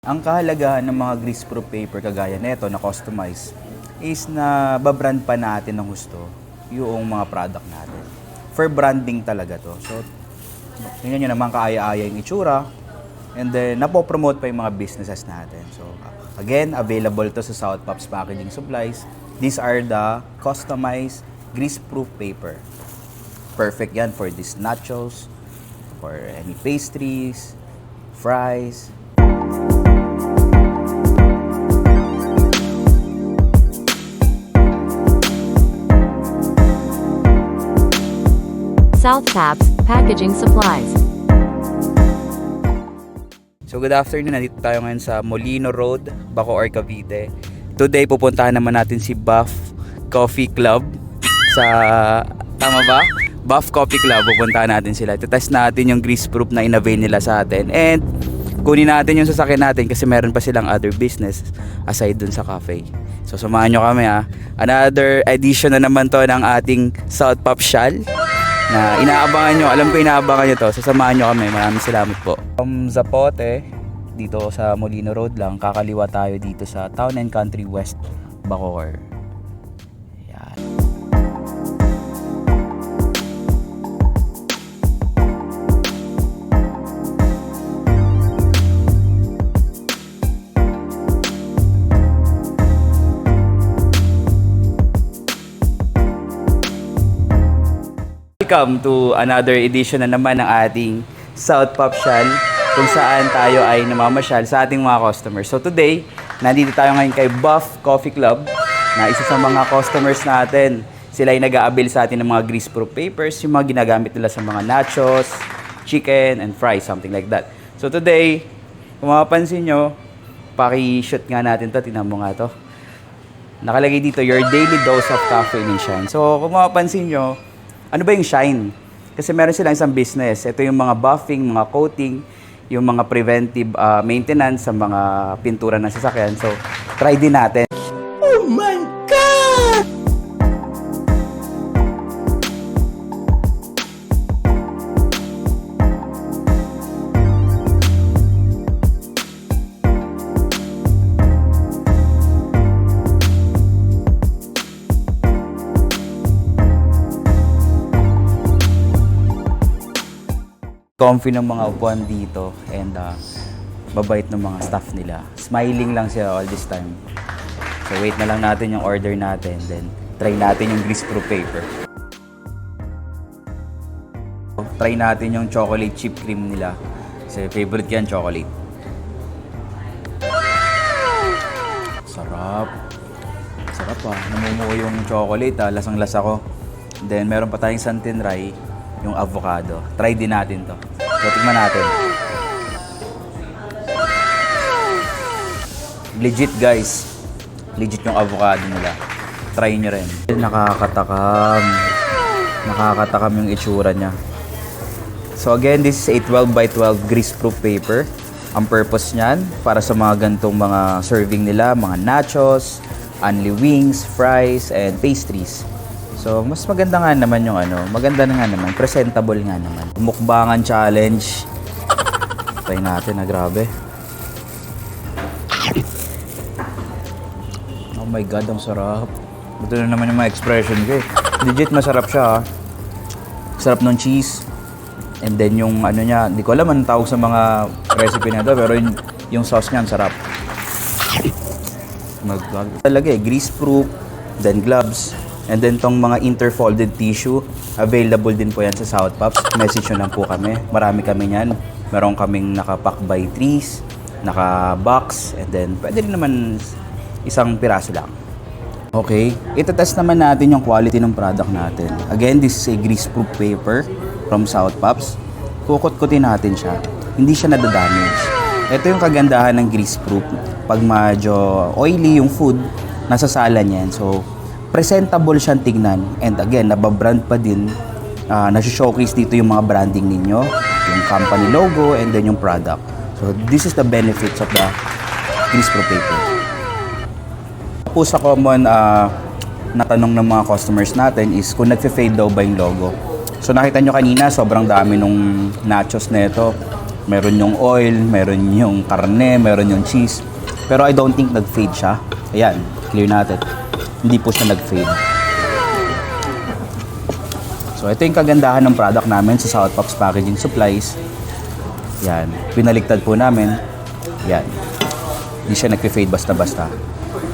Ang kahalagahan ng mga greaseproof paper kagaya nito na customize is na babrand pa natin ng gusto yung mga product natin. For branding talaga to. So, tingnan nyo naman kaaya-aya yung itsura. And then, napopromote pa yung mga businesses natin. So, again, available to sa South Pops Packaging Supplies. These are the customized greaseproof paper. Perfect yan for these nachos, for any pastries, fries. South Pops Packaging Supplies. So good afternoon, nandito tayo ngayon sa Molino Road, Bacoor, Cavite. Today pupuntahan naman natin si Buff Coffee Club sa, tama ba? Buff Coffee Club, pupuntahan natin sila. Test natin yung greaseproof na in-avail nila sa atin. And kunin natin yung sasakyan natin kasi meron pa silang other business aside dun sa cafe. So samahan nyo kami ha. Another edition na naman to ng ating South Pop Shal na inaabangan nyo. Alam ko inaabangan nyo to. Sasamahan nyo kami. Maraming salamat po. From Zapote, dito sa Molino Road lang, kakaliwa tayo dito sa Town and Country West, Bacoor. Yan. Welcome to another edition na naman ng ating South Pop Shal, kung saan tayo ay namamasyal sa ating mga customers. So today, nandito tayo ngayon kay Buff Coffee Club, na isa sa mga customers natin. Sila ay nag-aabil sa atin ng mga greaseproof papers, yung mga ginagamit nila sa mga nachos, chicken, and fries, something like that. So today, kung mapapansin nyo, paki-shoot nga natin to, tingnan mo nga to. Nakalagay dito, your daily dose of caffeine and shine. So kung mapapansin nyo, ano ba yung shine? Kasi meron silang isang business. Ito yung mga buffing, mga coating, yung mga preventive maintenance sa mga pintura ng sasakyan. So, try din natin. Oh my God! Comfy ng mga upuan dito and babait ng mga staff nila. Smiling lang sila all this time. So wait na lang natin yung order natin, then try natin yung greaseproof paper. Try natin yung chocolate chip cream nila. Kasi favorite yan, chocolate. Sarap. Sarap namumuo yung chocolate lasang-lasa ko. Then meron pa tayong santinray, yung avocado. Try din natin to. So, tingnan natin. Legit guys. Legit yung avocado nila. Try nyo rin. Nakakatakam. Nakakatakam yung itsura niya. So again, this is a 12 by 12 greaseproof paper. Ang purpose niyan, para sa mga gantong mga serving nila, mga nachos, only wings, fries, and pastries. So, mas maganda nga naman yung maganda na nga naman, presentable nga naman. Mukbangan challenge. Try natin grabe. Oh my God, ang sarap. Ito na naman yung mga expression ko eh. Legit masarap siya Sarap ng cheese. And then yung niya, hindi ko alam anong tawag sa mga recipe na ito, pero yung sauce niya, ang sarap. Talaga greaseproof, then gloves. And then tong mga interfolded tissue, available din po yan sa South Pops. Message nyo lang po kami. Marami kami yan. Meron kaming naka-pack by 3s, naka-box, and then pwede rin naman isang piraso lang. Okay, itetest naman natin yung quality ng product natin. Again, this is a greaseproof paper from South Pops. Kukut-kutin natin siya. Hindi siya nadadamage. Ito yung kagandahan ng greaseproof. Pag medyo oily yung food, nasasalan yan. So, presentable siyang tignan, and again, nababrand pa din, nasi-showcase dito yung mga branding ninyo, yung company logo, and then yung product. So this is the benefits of the greaseproof paper. Po sa common na tanong ng mga customers natin is kung nagfe-fade daw ba yung logo. So nakita nyo kanina, sobrang dami nung nachos na ito. Meron yung oil, meron yung karne, meron yung cheese. Pero I don't think nag-fade siya. Ayan, clear natin. Hindi po siya nag-fade. So ito yung kagandahan ng product namin sa South Pops Packaging Supplies. Yan, pinaliktad po namin. Yan. Hindi siya nag-fade basta-basta.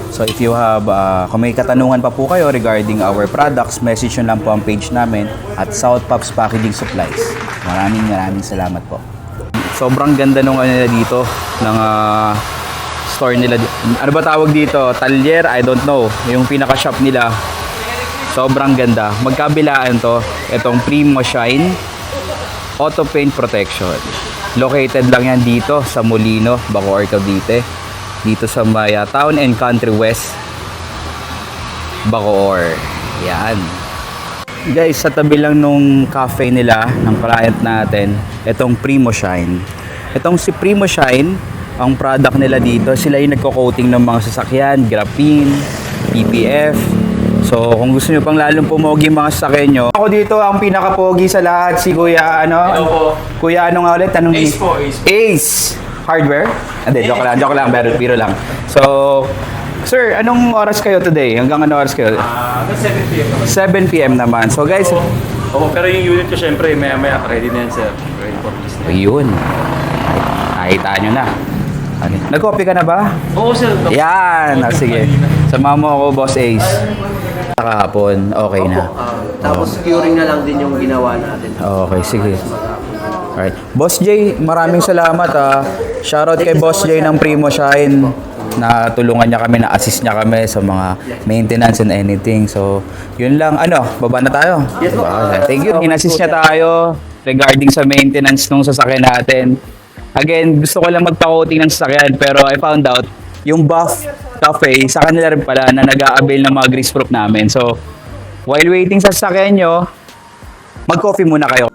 So if you have, kung may katanungan pa po kayo regarding our products, message nyo lang po ang page namin at South Pops Packaging Supplies. Maraming salamat po. Sobrang ganda nung ano nila dito, ng store nila. Ano ba tawag dito? Talyer? I don't know. Yung pinaka-shop nila. Sobrang ganda. Magkabilaan to. Itong Primo Shine Auto Paint Protection. Located lang yan dito sa Molino, Bacoor, Cavite. Dito sa Maya Town and Country West, Bacoor. Yan. Guys, sa tabi lang nung cafe nila, ng client natin, itong Primo Shine. Itong si Primo Shine, ang product nila dito, sila yung nagko-coating ng mga sasakyan, graphene, PPF. So, kung gusto nyo pang lalong pumogi mga sasakyan nyo, ako dito ang pinaka-pogi sa lahat, si Kuya, Hello po. Kuya, ano nga ulit? Tanong Ace po, Ace. Ace Hardware? Hindi, joke lang, biro lang. So, sir, anong oras kayo today? Hanggang anong oras kayo? 7 p.m. 7 p.m. naman. So, guys, Oo, pero yung unit ko syempre, maya-maya, ready na yan, sir. Ready for business. ayun. Nakita nyo na. Ano? Nag-copy ka na ba? Oo, sir. Yan. Sige. Sama mo ako, Boss Ace. Kahapon, okay na. Tapos curing na lang din yung ginawa natin. Okay, sige. Alright. Boss Jay, maraming salamat Shoutout kay Boss Jay ng Primo Shine na tulungan niya kami, na-assist niya kami sa mga maintenance and anything. So, yun lang. Ano, baba na tayo? Yes, po. Thank you. In-assist niya tayo regarding sa maintenance ng sasakyan natin. Again, gusto ko lang magpa-coating ng sasakyan pero I found out yung Buff Cafe, sa kanila rin pala na nag-a-avail ng mga greaseproof namin. So, while waiting sa sasakyan nyo, mag-coffee muna kayo.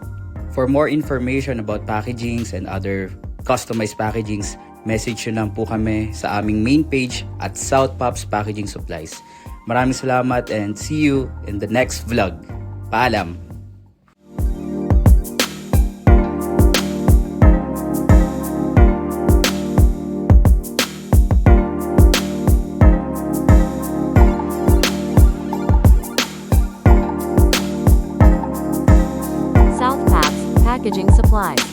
For more information about packagings and other customized packagings, message nyo lang po kami sa aming main page at South Pops Packaging Supplies. Maraming salamat and see you in the next vlog. Paalam! South Paps Packaging Supplies.